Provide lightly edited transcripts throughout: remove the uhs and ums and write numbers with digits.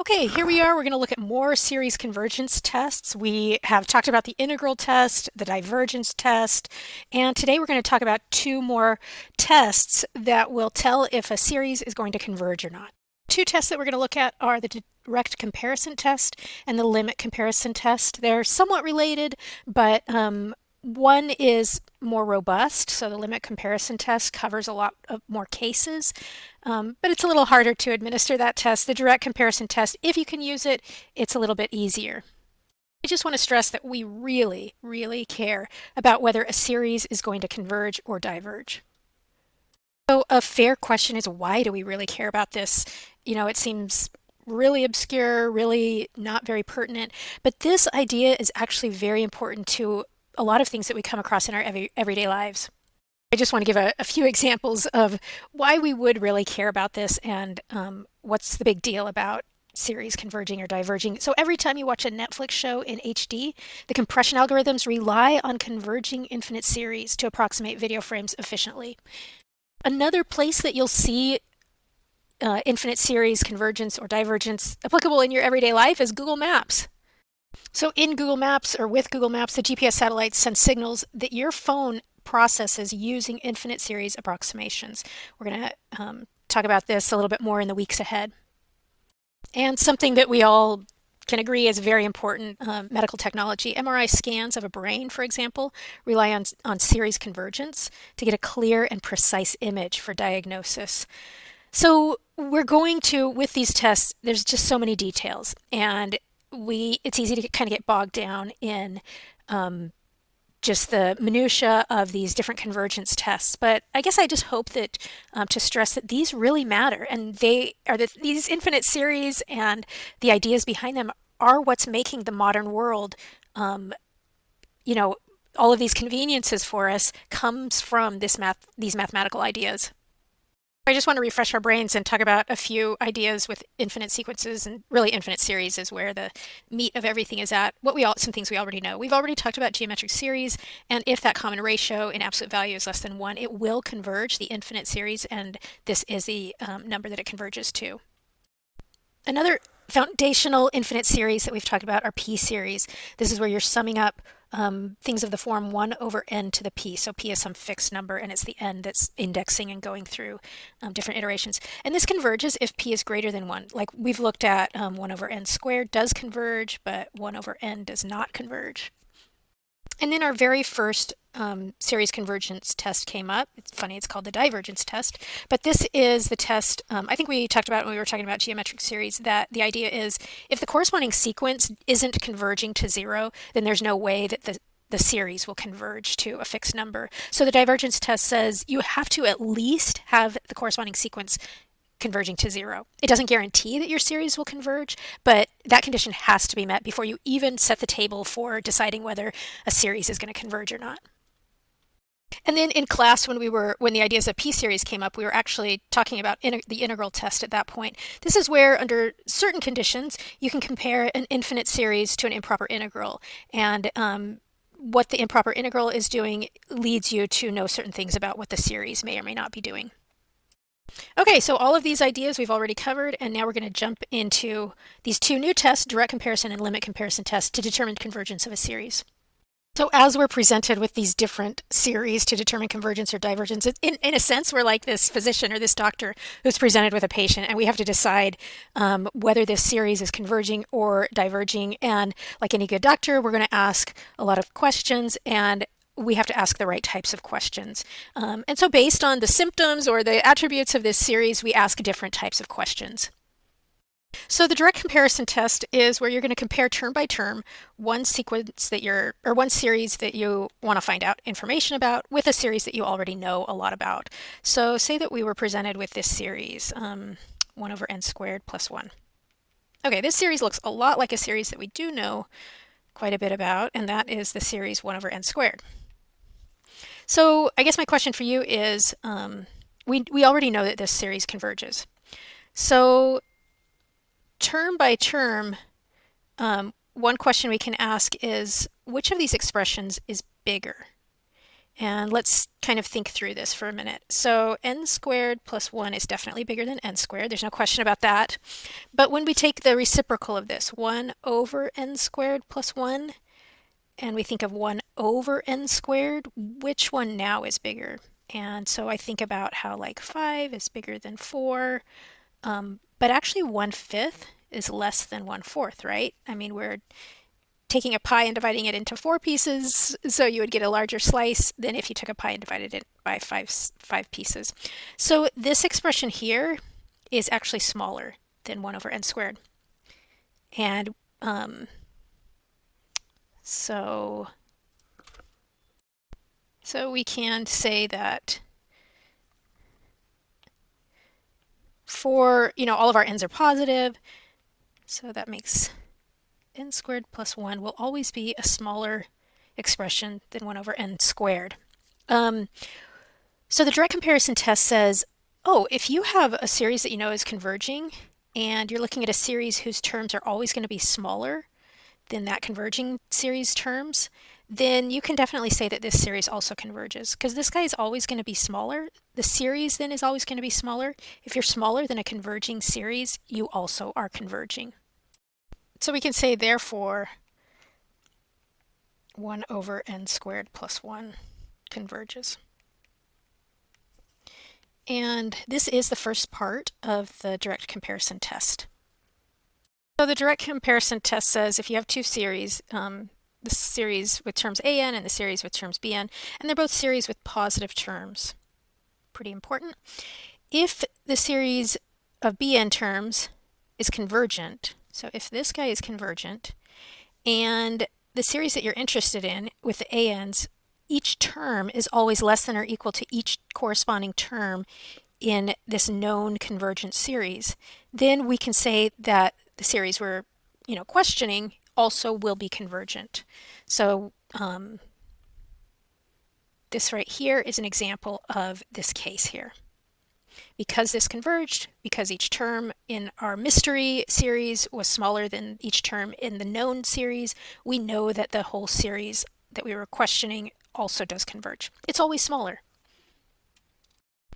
Okay, here we are. We're going to look at more series convergence tests. We have talked about the integral test, the divergence test, and today we're going to talk about two more tests that will tell if a series is going to converge or not. Two tests that we're going to look at are the direct comparison test and the limit comparison test. They're somewhat related, but one is more robust, so the limit comparison test covers a lot of more cases, but it's a little harder to administer that test. The direct comparison test, if you can use it, it's a little bit easier. I just want to stress that we really, really care about whether a series is going to converge or diverge. So a fair question is, why do we really care about this? It seems really obscure, really not very pertinent, but this idea is actually very important to a lot of things that we come across in our everyday lives. I just want to give a few examples of why we would really care about this and what's the big deal about series converging or diverging. So every time you watch a Netflix show in HD, the compression algorithms rely on converging infinite series to approximate video frames efficiently. Another place that you'll see infinite series convergence or divergence applicable in your everyday life is Google Maps. So in Google Maps or with Google Maps, the GPS satellites send signals that your phone processes using infinite series approximations. We're going to talk about this a little bit more in the weeks ahead. And something that we all can agree is very important medical technology. MRI scans of a brain, for example, rely on series convergence to get a clear and precise image for diagnosis. So we're going to, with these tests, there's just so many details, and it's easy to kind of get bogged down in just the minutia of these different convergence tests. But I guess I just hope that to stress that these really matter, and these infinite series and the ideas behind them are what's making the modern world, all of these conveniences for us comes from these mathematical ideas. I just want to refresh our brains and talk about a few ideas with infinite sequences, and really infinite series is where the meat of everything is at. Some things we already know. We've already talked about geometric series, and if that common ratio in absolute value is less than 1, it will converge the infinite series, and this is the number that it converges to. Another foundational infinite series that we've talked about are p-series. This is where you're summing up things of the form 1 over n to the p. So p is some fixed number, and it's the n that's indexing and going through different iterations. And this converges if p is greater than 1. Like we've looked at 1 over n squared does converge, but 1 over n does not converge. And then our very first series convergence test came up. It's funny, it's called the divergence test, but this is the test I think we talked about when we were talking about geometric series, that the idea is if the corresponding sequence isn't converging to 0, then there's no way that the series will converge to a fixed number. So the divergence test says you have to at least have the corresponding sequence converging to 0. It doesn't guarantee that your series will converge, but that condition has to be met before you even set the table for deciding whether a series is going to converge or not. And then in class, when the ideas of p-series came up, we were actually talking about the integral test at that point. This is where, under certain conditions, you can compare an infinite series to an improper integral. And what the improper integral is doing leads you to know certain things about what the series may or may not be doing. Okay, so all of these ideas we've already covered, and now we're going to jump into these two new tests, direct comparison and limit comparison tests, to determine convergence of a series. So as we're presented with these different series to determine convergence or divergence, in a sense, we're like this physician or this doctor who's presented with a patient, and we have to decide whether this series is converging or diverging. And like any good doctor, we're going to ask a lot of questions, and we have to ask the right types of questions. And so based on the symptoms or the attributes of this series, we ask different types of questions. So the direct comparison test is where you're going to compare term by term one series that you want to find out information about with a series that you already know a lot about. So say that we were presented with this series, 1 over n squared plus 1. Okay, this series looks a lot like a series that we do know quite a bit about, and that is the series 1 over n squared. So I guess my question for you is, we already know that this series converges. So term by term, one question we can ask is, which of these expressions is bigger? And let's kind of think through this for a minute. So n squared plus 1 is definitely bigger than n squared. There's no question about that. But when we take the reciprocal of this, 1 over n squared plus 1, and we think of 1 over n squared, which one now is bigger? And so I think about how like 5 is bigger than 4, but actually 1/5 is less than 1/4, right? I mean, we're taking a pie and dividing it into 4 pieces, so you would get a larger slice than if you took a pie and divided it by five pieces. So this expression here is actually smaller than 1 over n squared. And so we can say that for, all of our n's are positive, so that makes n squared plus 1 will always be a smaller expression than 1 over n squared. So the direct comparison test says, oh, if you have a series that you know is converging, and you're looking at a series whose terms are always going to be smaller than that converging series terms, then you can definitely say that this series also converges, because this guy is always going to be smaller. The series then is always going to be smaller. If you're smaller than a converging series, you also are converging. So we can say, therefore, 1 over n squared plus 1 converges. And this is the first part of the direct comparison test. So the direct comparison test says if you have two series, the series with terms an and the series with terms bn, and they're both series with positive terms, pretty important. If the series of bn terms is convergent, so if this guy is convergent, and the series that you're interested in with the an's, each term is always less than or equal to each corresponding term in this known convergent series, then we can say that the series we're questioning also will be convergent. So this right here is an example of this case here. Because this converged, because each term in our mystery series was smaller than each term in the known series, we know that the whole series that we were questioning also does converge. It's always smaller.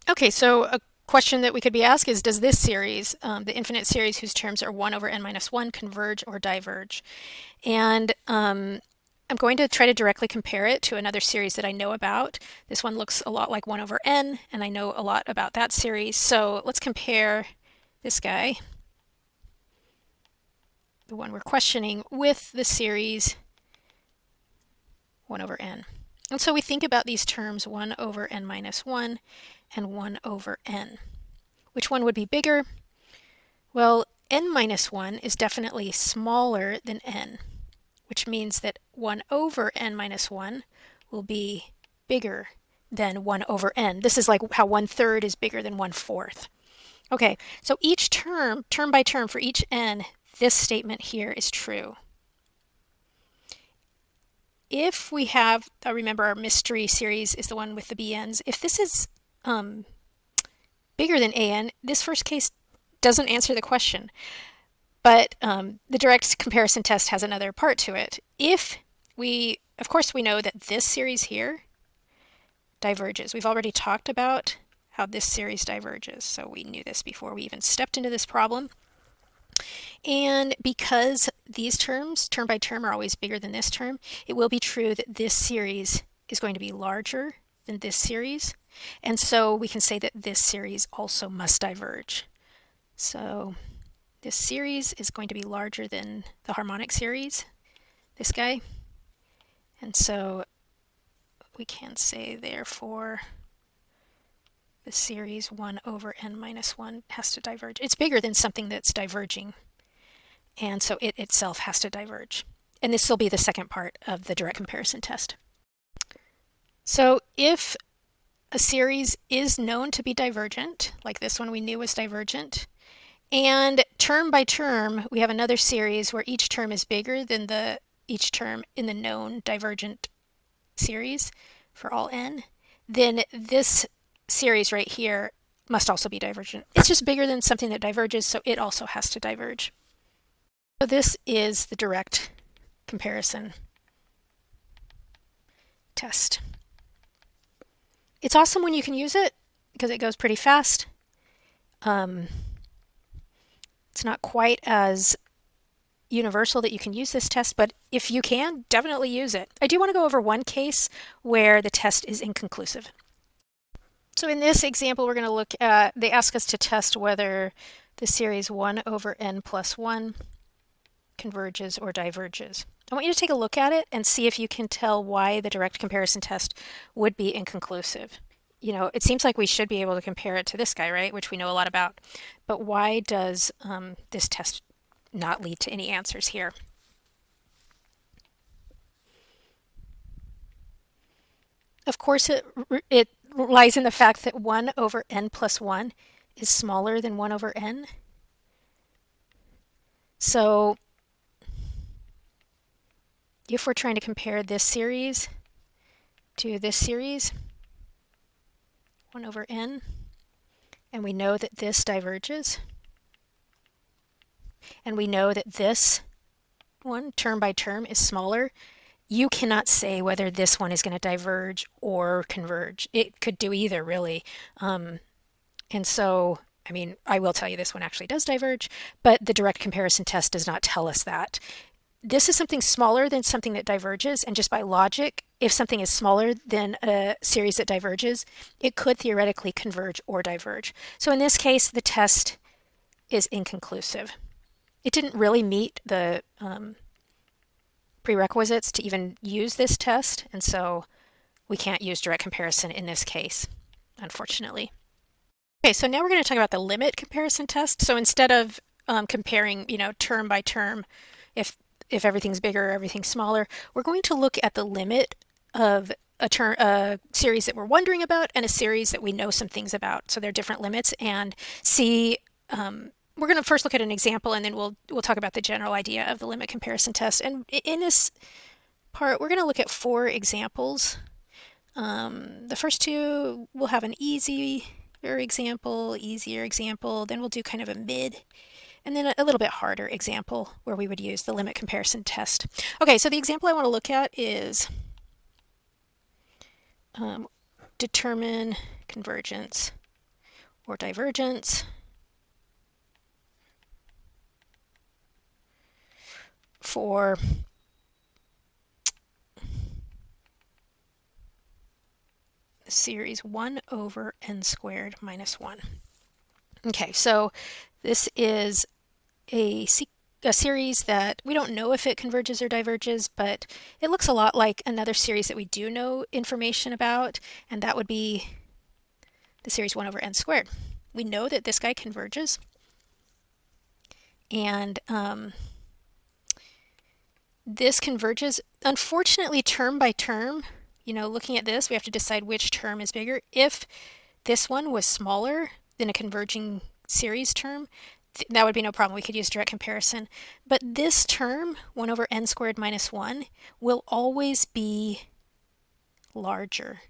Okay, so a question that we could be asked is, does this series, the infinite series whose terms are 1 over n minus 1, converge or diverge? And I'm going to try to directly compare it to another series that I know about. This one looks a lot like 1 over n, and I know a lot about that series. So let's compare this guy, the one we're questioning, with the series 1 over n. And so we think about these terms 1 over n minus 1 and 1 over n. Which one would be bigger? Well, n minus 1 is definitely smaller than n, which means that 1 over n minus 1 will be bigger than 1 over n. This is like how 1/3 is bigger than 1/4. Okay, so each term by term for each n, this statement here is true. If we have, remember our mystery series is the one with the bn's, if this is bigger than an, this first case doesn't answer the question. But the direct comparison test has another part to it. Of course, we know that this series here diverges. We've already talked about how this series diverges, so we knew this before we even stepped into this problem. And because these terms, term by term, are always bigger than this term, it will be true that this series is going to be larger than this series. And so we can say that this series also must diverge. So this series is going to be larger than the harmonic series, this guy. And so we can say, therefore, the series 1 over n minus 1 has to diverge. It's bigger than something that's diverging, and so it itself has to diverge. And this will be the second part of the direct comparison test. So if a series is known to be divergent, like this one we knew was divergent, and term by term we have another series where each term is bigger than each term in the known divergent series for all n, then this series right here must also be divergent. It's just bigger than something that diverges, so it also has to diverge. So this is the direct comparison test. It's awesome when you can use it because it goes pretty fast. Um, it's not quite as universal that you can use this test, but if you can, definitely use it. I do want to go over one case where the test is inconclusive. So in this example, we're going to look at, they ask us to test whether the series 1 over n plus 1 converges or diverges. I want you to take a look at it and see if you can tell why the direct comparison test would be inconclusive. You know, it seems like we should be able to compare it to this guy, right, which we know a lot about. But why does this test not lead to any answers here? Of course, it lies in the fact that 1 over n plus 1 is smaller than 1 over n. So if we're trying to compare this series to this series, 1 over n, and we know that this diverges, and we know that this one, term by term, is smaller, you cannot say whether this one is going to diverge or converge. It could do either, really. And so, I mean, I will tell you this one actually does diverge, but the direct comparison test does not tell us that. This is something smaller than something that diverges, and just by logic, if something is smaller than a series that diverges, it could theoretically converge or diverge. So in this case, the test is inconclusive. It didn't really meet the prerequisites to even use this test, and so we can't use direct comparison in this case, unfortunately. Okay, so now we're going to talk about the limit comparison test. So instead of comparing, term by term, if everything's bigger or everything's smaller, we're going to look at the limit of a series that we're wondering about and a series that we know some things about. So they're different limits, and see. We're going to first look at an example, and then we'll talk about the general idea of the limit comparison test. And in this part, we're going to look at 4 examples. The first 2 will have an easier example, then we'll do kind of a mid, and then a little bit harder example where we would use the limit comparison test. Okay, so the example I want to look at is determine convergence or divergence for series 1 over n squared minus 1. Okay, so this is a series that we don't know if it converges or diverges, but it looks a lot like another series that we do know information about, and that would be the series 1 over n squared. We know that this guy converges, and this converges, unfortunately, term by term. Looking at this, we have to decide which term is bigger. If this one was smaller than a converging series term, that would be no problem. We could use direct comparison. But this term, 1 over n squared minus 1, will always be larger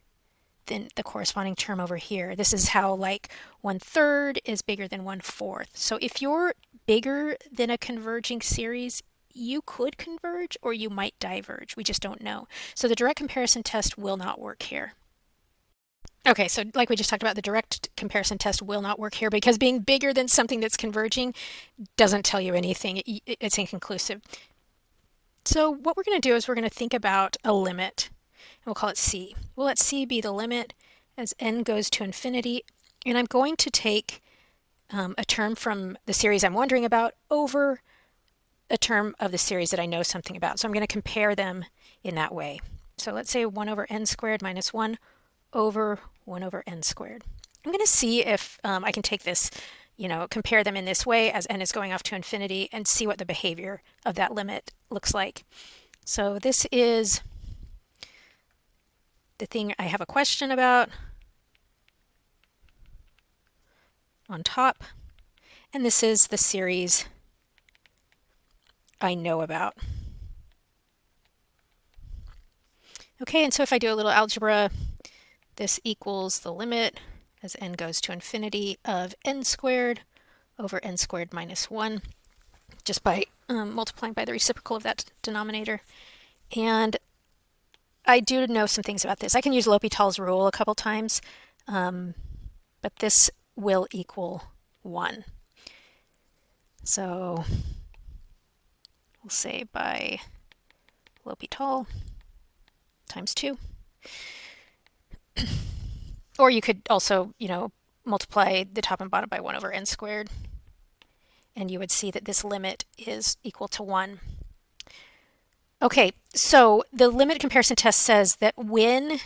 than the corresponding term over here. This is how, like, 1/3 is bigger than 1/4. So if you're bigger than a converging series, you could converge or you might diverge. We just don't know. So the direct comparison test will not work here. Okay, so like we just talked about, the direct comparison test will not work here because being bigger than something that's converging doesn't tell you anything. It's inconclusive. So what we're going to do is we're going to think about a limit, and we'll call it C. We'll let C be the limit as n goes to infinity, and I'm going to take a term from the series I'm wondering about over a term of the series that I know something about. So I'm going to compare them in that way. So let's say 1 over n squared minus 1 over 1 over n squared. I'm going to see if I can take this, compare them in this way as n is going off to infinity and see what the behavior of that limit looks like. So this is the thing I have a question about on top, and this is the series I know about. Okay, and so if I do a little algebra, this equals the limit as n goes to infinity of n squared over n squared minus 1, just by multiplying by the reciprocal of that denominator. And I do know some things about this. I can use L'Hopital's rule a couple times, but this will equal 1. So we'll say by L'Hopital times 2. Or you could also, multiply the top and bottom by 1 over n squared, and you would see that this limit is equal to 1. Okay, so the limit comparison test says that when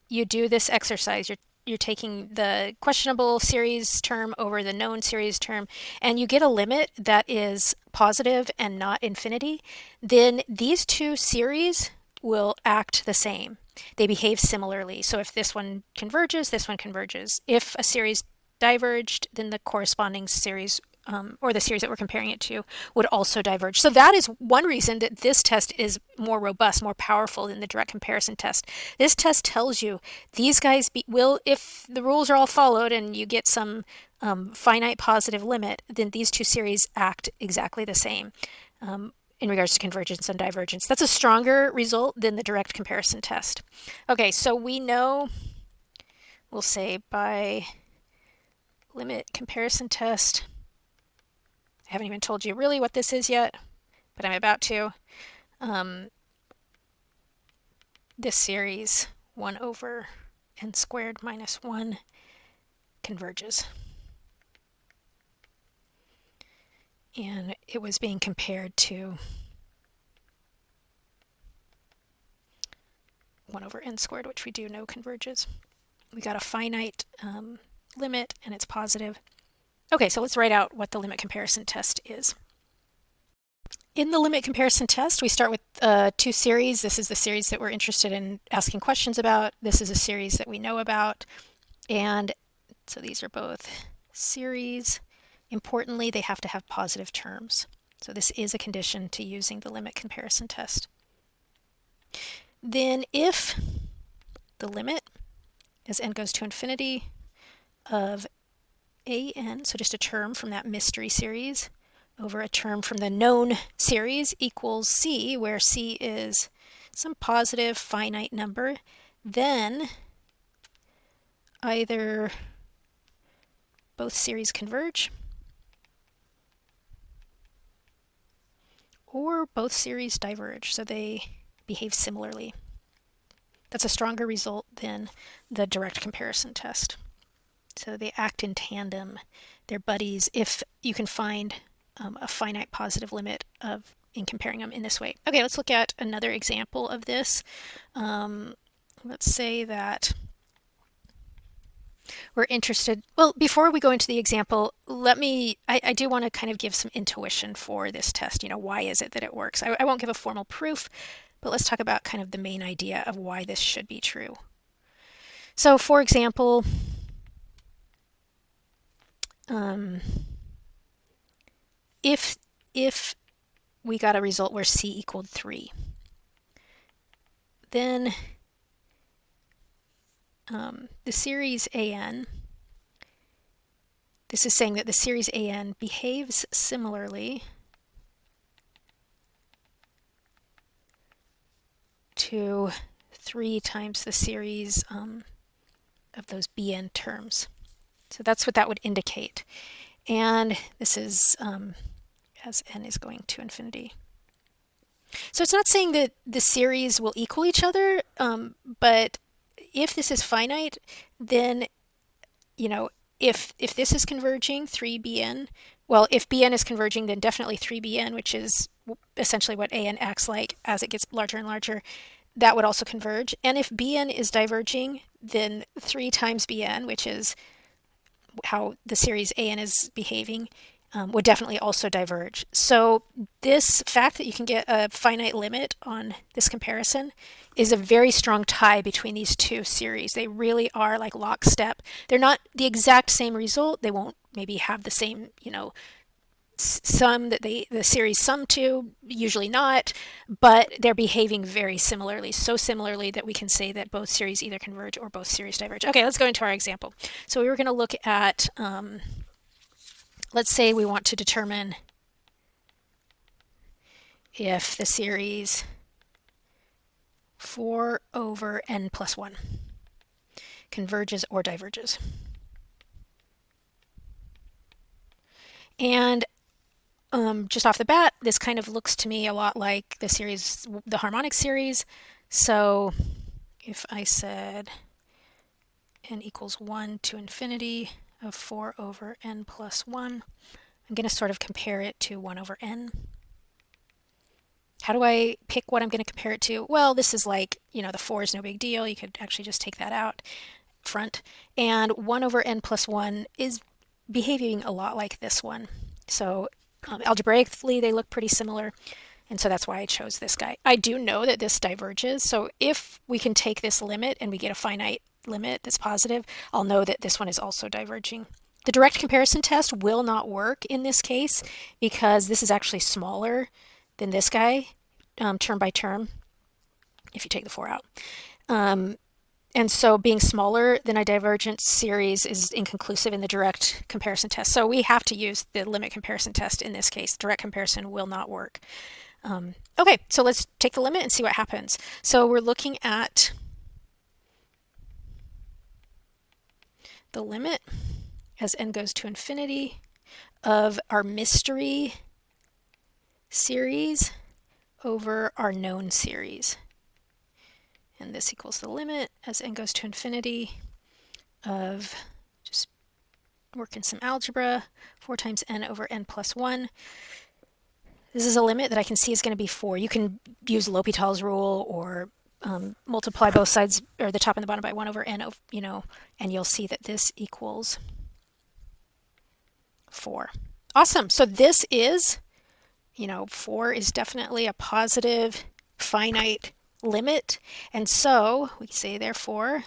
you do this exercise, you're taking the questionable series term over the known series term, and you get a limit that is positive and not infinity, then these two series will act the same. They behave similarly. So if this one converges, this one converges. If a series diverged, then the corresponding series or the series that we're comparing it to would also diverge. So that is one reason that this test is more robust, more powerful than the direct comparison test. This test tells you these guys will, if the rules are all followed and you get some finite positive limit, then these two series act exactly the same in regards to convergence and divergence. That's a stronger result than the direct comparison test. Okay, so we know, we'll say by limit comparison test, I haven't even told you really what this is yet, but I'm about to. This series 1 over n squared minus 1 converges. And it was being compared to 1 over n squared, which we do know converges. We got a finite limit, and it's positive. Okay, so let's write out what the limit comparison test is. In the limit comparison test, we start with two series. This is the series that we're interested in asking questions about. This is a series that we know about. And so these are both series. Importantly, they have to have positive terms. So this is a condition to using the limit comparison test. Then if the limit as n goes to infinity of an, so just a term from that mystery series, over a term from the known series equals c, where c is some positive finite number, then either both series converge or both series diverge, so they behave similarly. That's a stronger result than the direct comparison test. So they act in tandem. They're buddies if you can find a finite positive limit in comparing them in this way. Okay, let's look at another example of this. Let's say that we're interested, well, before we go into the example, I do want to kind of give some intuition for this test. Why is it that it works? I won't give a formal proof, but let's talk about kind of the main idea of why this should be true. So for example, if we got a result where c equaled 3, then the series an, this is saying that the series an behaves similarly to 3 times the series of those bn terms. So that's what that would indicate. And this is as n is going to infinity. So it's not saying that the series will equal each other, but if this is finite, then, if this is converging, 3bn, well, if bn is converging, then definitely 3bn, which is essentially what an acts like as it gets larger and larger, that would also converge. And if bn is diverging, then 3 times bn, which is how the series an is behaving, would definitely also diverge. So this fact that you can get a finite limit on this comparison is a very strong tie between these two series. They really are like lockstep. They're not the exact same result. They won't maybe have the same, sum that the series sum to, usually not, but they're behaving very similarly, so similarly that we can say that both series either converge or both series diverge. Okay, let's go into our example. So we were going to look at, let's say we want to determine if the series 4 over n plus 1 converges or diverges. And just off the bat, this kind of looks to me a lot like the series, the harmonic series. So if I said n equals 1 to infinity of 4 over n plus 1, I'm going to sort of compare it to 1 over n. How do I pick what I'm going to compare it to? Well, this is like, the 4 is no big deal. You could actually just take that out front. And 1 over n plus 1 is behaving a lot like this one. So algebraically, they look pretty similar. And so that's why I chose this guy. I do know that this diverges. So if we can take this limit and we get a finite limit that's positive, I'll know that this one is also diverging. The direct comparison test will not work in this case because this is actually smaller than this guy, term by term, if you take the 4 out. And so being smaller than a divergent series is inconclusive in the direct comparison test. So we have to use the limit comparison test in this case. Direct comparison will not work. Okay, so let's take the limit and see what happens. So we're looking at the limit as n goes to infinity of our mystery series over our known series. And this equals the limit as n goes to infinity of, just working some algebra, 4 times n over n plus 1. This is a limit that I can see is going to be 4. You can use L'Hopital's rule or multiply both sides, or the top and the bottom, by 1 over n, and you'll see that this equals 4. Awesome. So this is, 4 is definitely a positive finite limit. And so we say, therefore,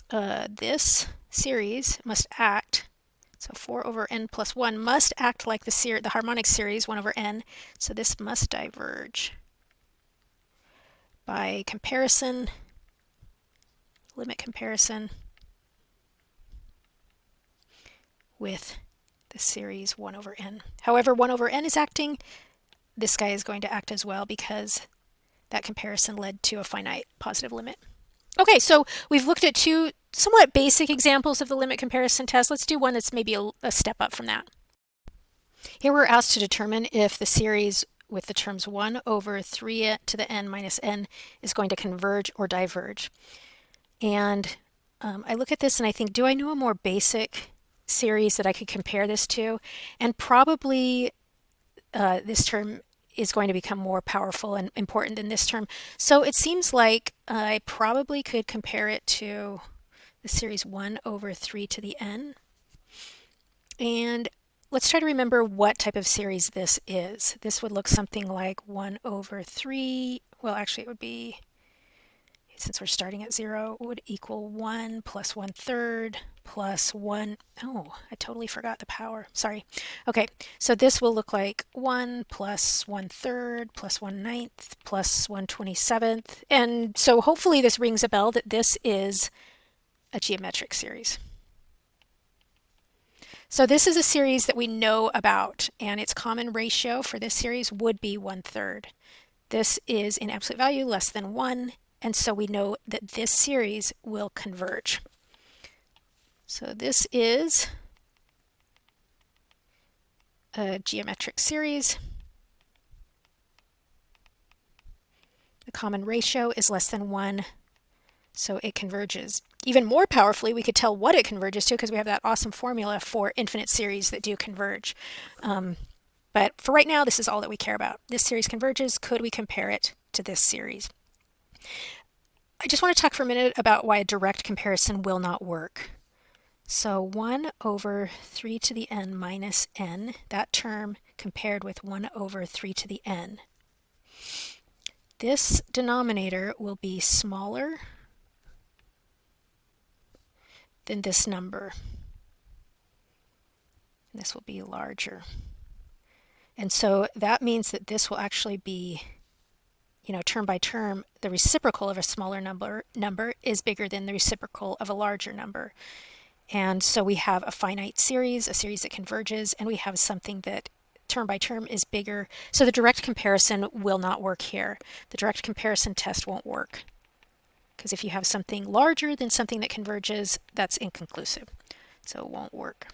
this series must act, so 4 over n plus 1 must act like the harmonic series 1 over n. So this must diverge by comparison, limit comparison with the series 1 over n. However, 1 over n is acting, this guy is going to act as well because that comparison led to a finite positive limit. Okay, so we've looked at 2 somewhat basic examples of the limit comparison test. Let's do one that's maybe a step up from that. Here we're asked to determine if the series with the terms 1 over 3 to the n minus n is going to converge or diverge. And I look at this and I think, do I know a more basic series that I could compare this to? And probably this term is going to become more powerful and important than this term. So it seems like I probably could compare it to the series 1 over 3 to the n. And let's try to remember what type of series this is. This would look something like 1 over 3. Well, actually, it would be, since we're starting at 0, it would equal 1 plus 1/3 plus 1. Oh, I totally forgot the power. Sorry. Okay, so this will look like 1 plus 1/3 plus 1/9 plus 1/27. And so hopefully this rings a bell that this is a geometric series. So this is a series that we know about, and its common ratio for this series would be 1/3. This is in absolute value less than 1, and so we know that this series will converge. So this is a geometric series. The common ratio is less than 1, so it converges. Even more powerfully, we could tell what it converges to because we have that awesome formula for infinite series that do converge. But for right now, this is all that we care about. This series converges. Could we compare it to this series? I just want to talk for a minute about why a direct comparison will not work. So 1 over 3 to the n minus n, that term compared with 1 over 3 to the n. This denominator will be smaller than this number. And this will be larger. And so that means that this will actually be, term by term, the reciprocal of a smaller number is bigger than the reciprocal of a larger number. And so we have a finite series, a series that converges, and we have something that term by term is bigger. So the direct comparison will not work here. The direct comparison test won't work. Because if you have something larger than something that converges, that's inconclusive. So it won't work.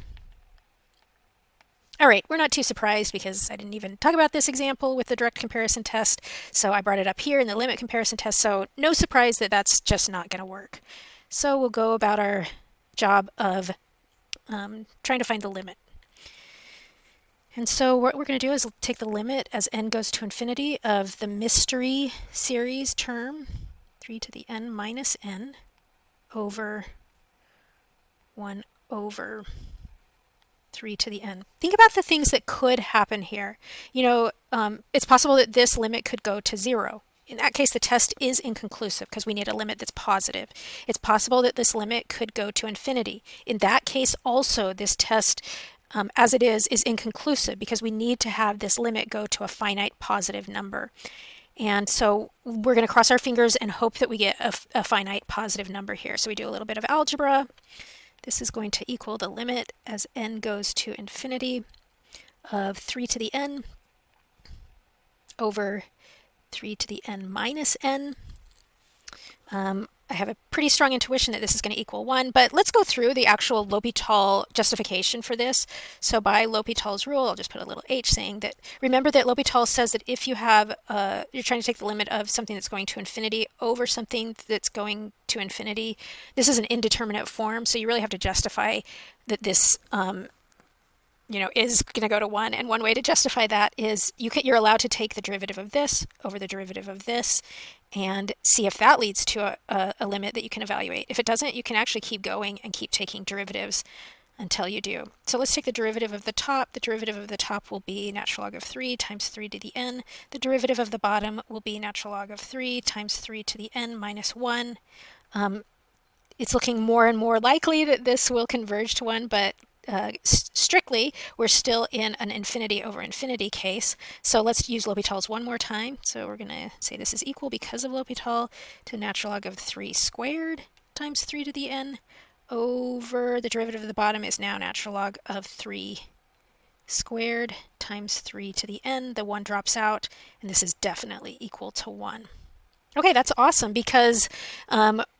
All right, we're not too surprised because I didn't even talk about this example with the direct comparison test. So I brought it up here in the limit comparison test. So no surprise that that's just not going to work. So we'll go about our job of trying to find the limit. And so what we're going to do is take the limit as n goes to infinity of the mystery series term, 3 to the n minus n, over 1 over 3 to the n. Think about the things that could happen here. You know, it's possible that this limit could go to 0. In that case, the test is inconclusive because we need a limit that's positive. It's possible that this limit could go to infinity. In that case, also, this test, as it is inconclusive because we need to have this limit go to a finite positive number. And so we're going to cross our fingers and hope that we get a finite positive number here. So we do a little bit of algebra. This is going to equal the limit as n goes to infinity of 3 to the n over 3 to the n minus n. I have a pretty strong intuition that this is going to equal 1, but let's go through the actual L'Hopital justification for this. So by L'Hopital's rule, I'll just put a little h saying that, remember that L'Hopital says that if you have, you're trying to take the limit of something that's going to infinity over something that's going to infinity, this is an indeterminate form, so you really have to justify that this is going to go to 1. And one way to justify that is you're allowed to take the derivative of this over the derivative of this and see if that leads to a limit that you can evaluate. If it doesn't, you can actually keep going and keep taking derivatives until you do. So let's take the derivative of the top. The derivative of the top will be natural log of 3 times 3 to the n. The derivative of the bottom will be natural log of 3 times 3 to the n minus 1. It's looking more and more likely that this will converge to 1, but strictly, we're still in an infinity over infinity case. So let's use L'Hopital's one more time. So we're going to say this is equal because of L'Hopital to natural log of 3 squared times 3 to the n over the derivative of the bottom is now natural log of 3 squared times 3 to the n. The 1 drops out, and this is definitely equal to 1. Okay, that's awesome because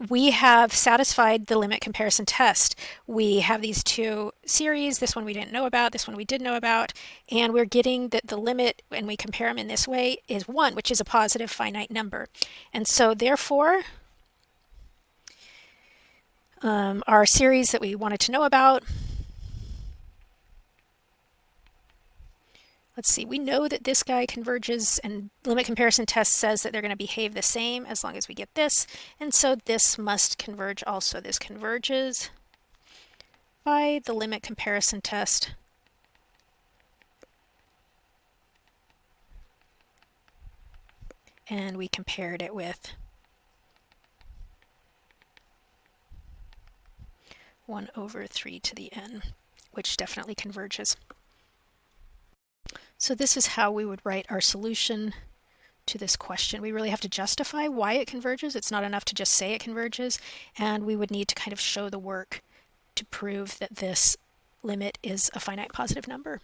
we have satisfied the limit comparison test. We have these two series, this one we didn't know about, this one we did know about, and we're getting that the limit when we compare them in this way is 1, which is a positive finite number. And so therefore, our series that we wanted to know about, let's see, we know that this guy converges, and limit comparison test says that they're going to behave the same as long as we get this, and so this must converge also. This converges by the limit comparison test. And we compared it with 1 over 3 to the n, which definitely converges. So this is how we would write our solution to this question. We really have to justify why it converges. It's not enough to just say it converges, and we would need to kind of show the work to prove that this limit is a finite positive number.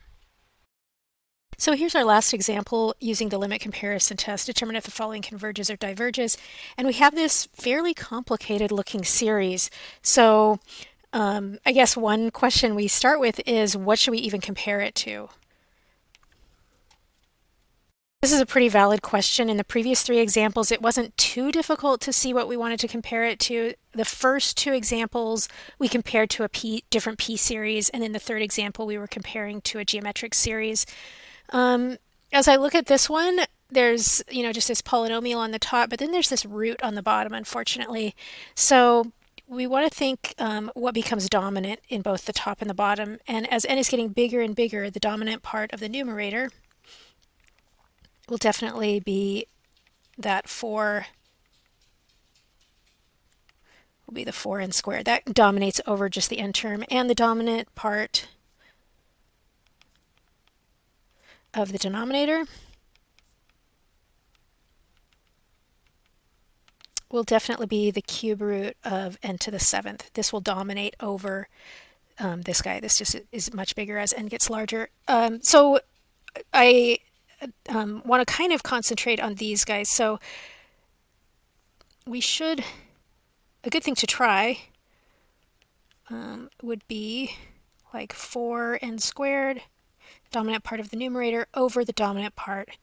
So here's our last example using the limit comparison test. Determine if the following converges or diverges. And we have this fairly complicated looking series. So I guess one question we start with is, what should we even compare it to? This is a pretty valid question. In the previous 3 examples, it wasn't too difficult to see what we wanted to compare it to. The first 2 examples, we compared to a different p series, and in the third example, we were comparing to a geometric series. As I look at this one, there's just this polynomial on the top, but then there's this root on the bottom, unfortunately. So we want to think what becomes dominant in both the top and the bottom. And as n is getting bigger and bigger, the dominant part of the numerator will definitely be that 4, will be the 4n squared. That dominates over just the n term, and the dominant part of the denominator will definitely be the cube root of n to the 7th. This will dominate over this guy. This just is much bigger as n gets larger. So I want to kind of concentrate on these guys. So we should, a good thing to try would be like 4n squared, dominant part of the numerator, over the dominant part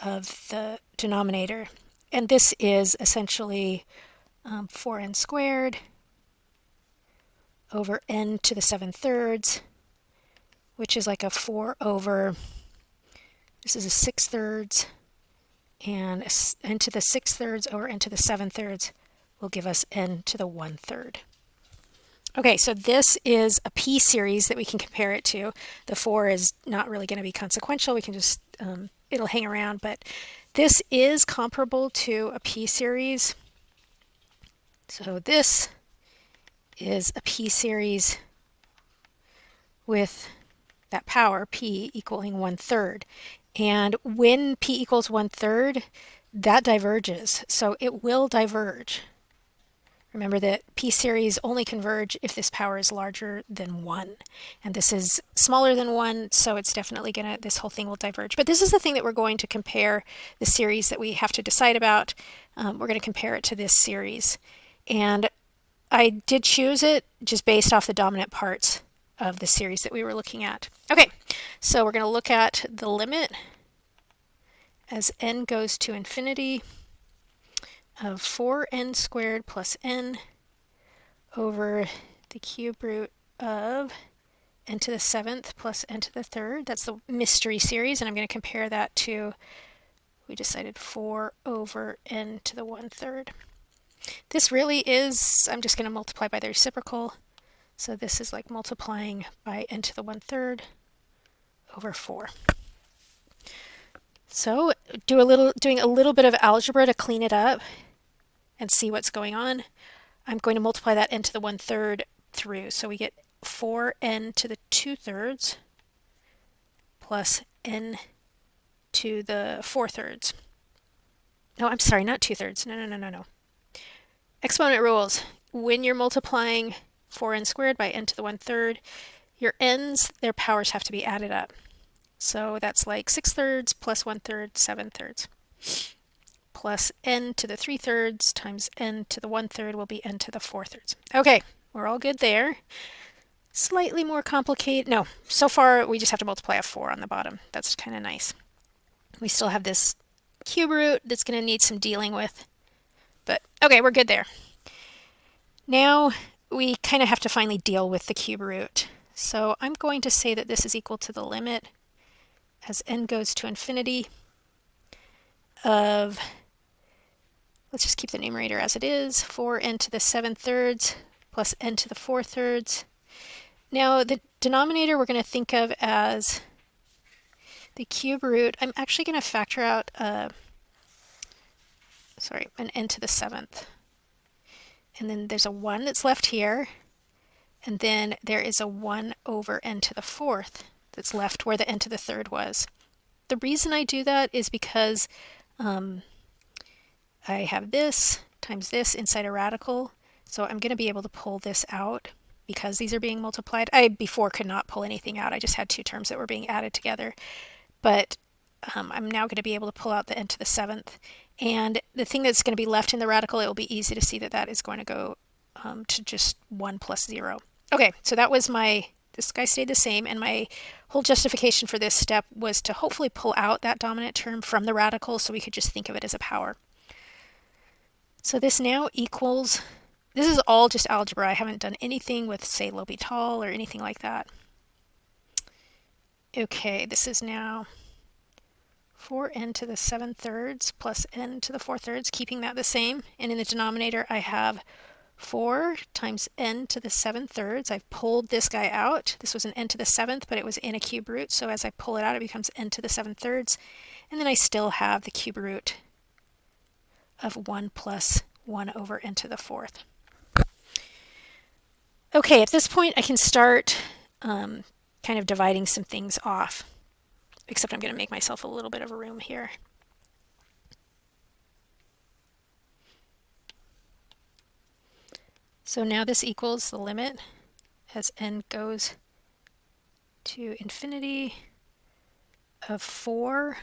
of the denominator. And this is essentially 4n squared over n to the 7/3, which is like a 4 over, this is a 6/3, and n to the 6/3 over n to the 7/3 will give us n to the 1/3. Okay, so this is a p series that we can compare it to. The 4 is not really going to be consequential. We can just, it'll hang around, but this is comparable to a p series. So this is a p series with that power, p, equaling 1/3. And when p equals 1/3, that diverges. So it will diverge. Remember that p series only converge if this power is larger than 1. And this is smaller than 1, so it's definitely going to, this whole thing will diverge. But this is the thing that we're going to compare the series that we have to decide about. We're going to compare it to this series. And I did choose it just based off the dominant parts of the series that we were looking at. Okay, so we're going to look at the limit as n goes to infinity of 4n squared plus n over the cube root of n to the 7th plus n to the 3rd. That's the mystery series, and I'm going to compare that to, we decided 4 over n to the 1/3. This really is, I'm just going to multiply by the reciprocal. So this is like multiplying by n to the 1/3 over 4. So doing a little bit of algebra to clean it up and see what's going on. I'm going to multiply that n to the 1/3 through. So we get 4n to the 2/3 plus n to the 4/3. No, I'm sorry, not 2/3. No. Exponent rules. When you're multiplying 4n squared by n to the 1/3, your n's, their powers have to be added up. So that's like 6/3 plus 1/3, 7/3. Plus n to the 3/3 times n to the 1/3 will be n to the 4/3. Okay, we're all good there. Slightly more complicated. No, so far we just have to multiply a 4 on the bottom. That's kind of nice. We still have this cube root that's going to need some dealing with. But okay, we're good there. Now we kind of have to finally deal with the cube root. So I'm going to say that this is equal to the limit as n goes to infinity of, let's just keep the numerator as it is, 4n to the 7/3 plus n to the 4/3. Now the denominator we're going to think of as the cube root. I'm actually going to factor out an n to the 7th. And then there's a 1 that's left here. And then there is a 1 over n to the 4th that's left where the n to the 3rd was. The reason I do that is because I have this times this inside a radical. So I'm going to be able to pull this out because these are being multiplied. I before could not pull anything out. I just had two terms that were being added together. But I'm now going to be able to pull out the n to the 7th. And the thing that's going to be left in the radical, it will be easy to see that that is going to go to just 1 plus 0. Okay, so that was this guy stayed the same, and my whole justification for this step was to hopefully pull out that dominant term from the radical so we could just think of it as a power. So this now equals, this is all just algebra. I haven't done anything with, say, L'Hopital or anything like that. Okay, this is now 4n to the 7/3 plus n to the 4/3, keeping that the same. And in the denominator, I have 4 times n to the 7/3. I've pulled this guy out. This was an n to the 7th, but it was in a cube root. So as I pull it out, it becomes n to the 7/3. And then I still have the cube root of 1 plus 1 over n to the 4th. Okay, at this point, I can start kind of dividing some things off. Except I'm going to make myself a little bit of a room here. So now this equals the limit as n goes to infinity of 4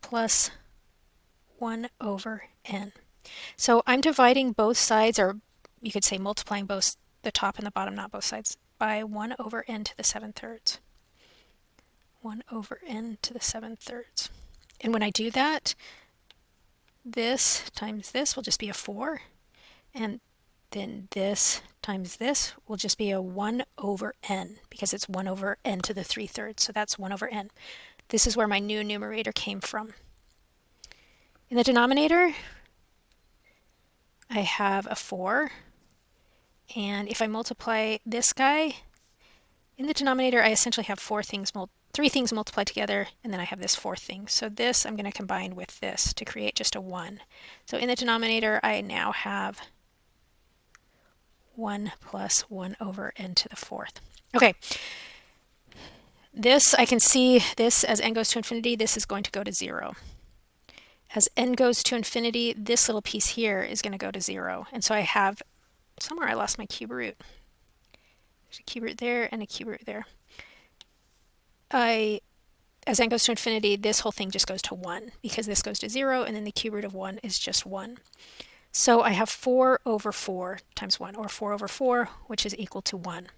plus 1 over n. So I'm dividing both sides, or you could say multiplying both the top and the bottom, not both sides, by 1 over n to the 7/3. 1 over n to the 7/3. And when I do that, this times this will just be a 4, and then this times this will just be a 1 over n, because it's 1 over n to the 3/3, so that's 1 over n. This is where my new numerator came from. In the denominator, I have a 4, and if I multiply this guy, in the denominator I essentially have 3 things multiplied together, and then I have this 4th thing. So this I'm going to combine with this to create just a 1. So in the denominator I now have 1 plus 1 over n to the 4th. Okay, this, I can see this as n goes to infinity, this is going to go to 0. As n goes to infinity, this little piece here is going to go to 0. And so I have, somewhere I lost my cube root. There's a cube root there and a cube root there. As n goes to infinity, this whole thing just goes to 1, because this goes to 0, and then the cube root of 1 is just 1. So I have 4 over 4 times 1, or 4 over 4, which is equal to 1.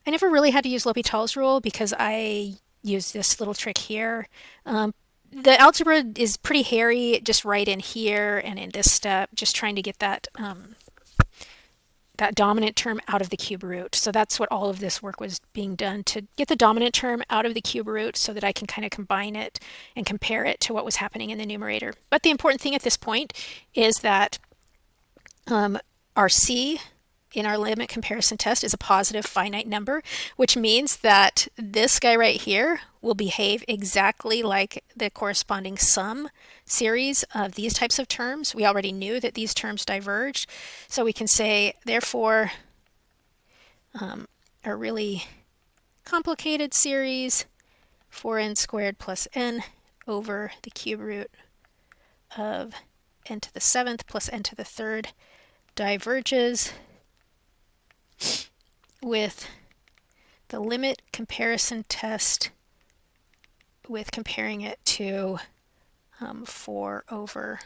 I never really had to use L'Hopital's rule because I used this little trick here. The algebra is pretty hairy, just right in here and in this step, just trying to get that that dominant term out of the cube root. So that's what all of this work was being done, to get the dominant term out of the cube root so that I can kind of combine it and compare it to what was happening in the numerator. But the important thing at this point is that our c in our limit comparison test is a positive finite number, which means that this guy right here will behave exactly like the corresponding sum series of these types of terms. We already knew that these terms diverged, so we can say, therefore, a really complicated series, 4n squared plus n over the cube root of n to the 7th plus n to the 3rd diverges with the limit comparison test, with comparing it to 4 over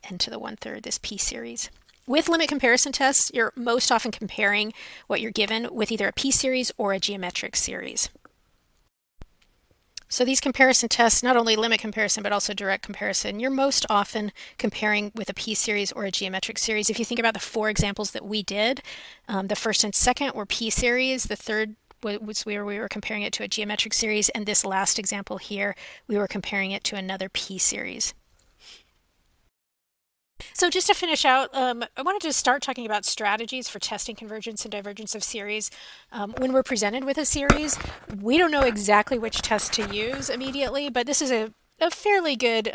n to the 1/3, this p series. With limit comparison tests, you're most often comparing what you're given with either a p series or a geometric series. So these comparison tests, not only limit comparison, but also direct comparison, you're most often comparing with a p-series or a geometric series. If you think about the 4 examples that we did, the first and second were p-series, the third was where we were comparing it to a geometric series, and this last example here, we were comparing it to another p-series. So just to finish out, I wanted to start talking about strategies for testing convergence and divergence of series. When we're presented with a series, we don't know exactly which test to use immediately, but this is a fairly good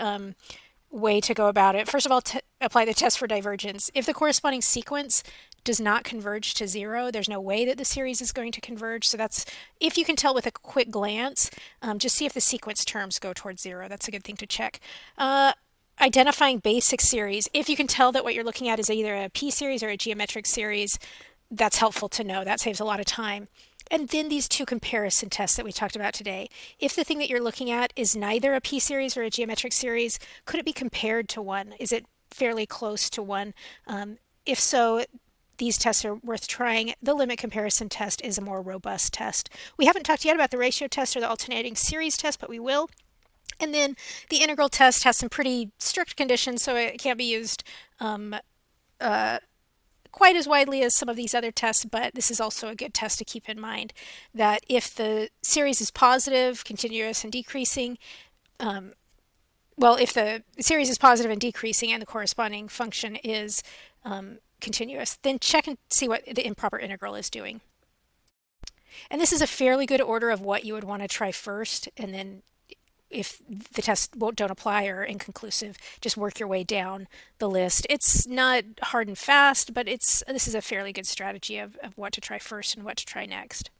way to go about it. First of all, apply the test for divergence. If the corresponding sequence does not converge to 0, there's no way that the series is going to converge. So that's, if you can tell with a quick glance, just see if the sequence terms go towards 0. That's a good thing to check. Identifying basic series. If you can tell that what you're looking at is either a p-series or a geometric series, that's helpful to know. That saves a lot of time. And then these 2 comparison tests that we talked about today. If the thing that you're looking at is neither a p-series or a geometric series, could it be compared to one? Is it fairly close to one? If so, these tests are worth trying. The limit comparison test is a more robust test. We haven't talked yet about the ratio test or the alternating series test, but we will. And then the integral test has some pretty strict conditions, so it can't be used quite as widely as some of these other tests, but this is also a good test to keep in mind, that if the series is positive, continuous, and decreasing, well, if the series is positive and decreasing and the corresponding function is continuous, then check and see what the improper integral is doing. And this is a fairly good order of what you would want to try first, and then if the tests don't apply or are inconclusive, just work your way down the list. It's not hard and fast, but this is a fairly good strategy of what to try first and what to try next.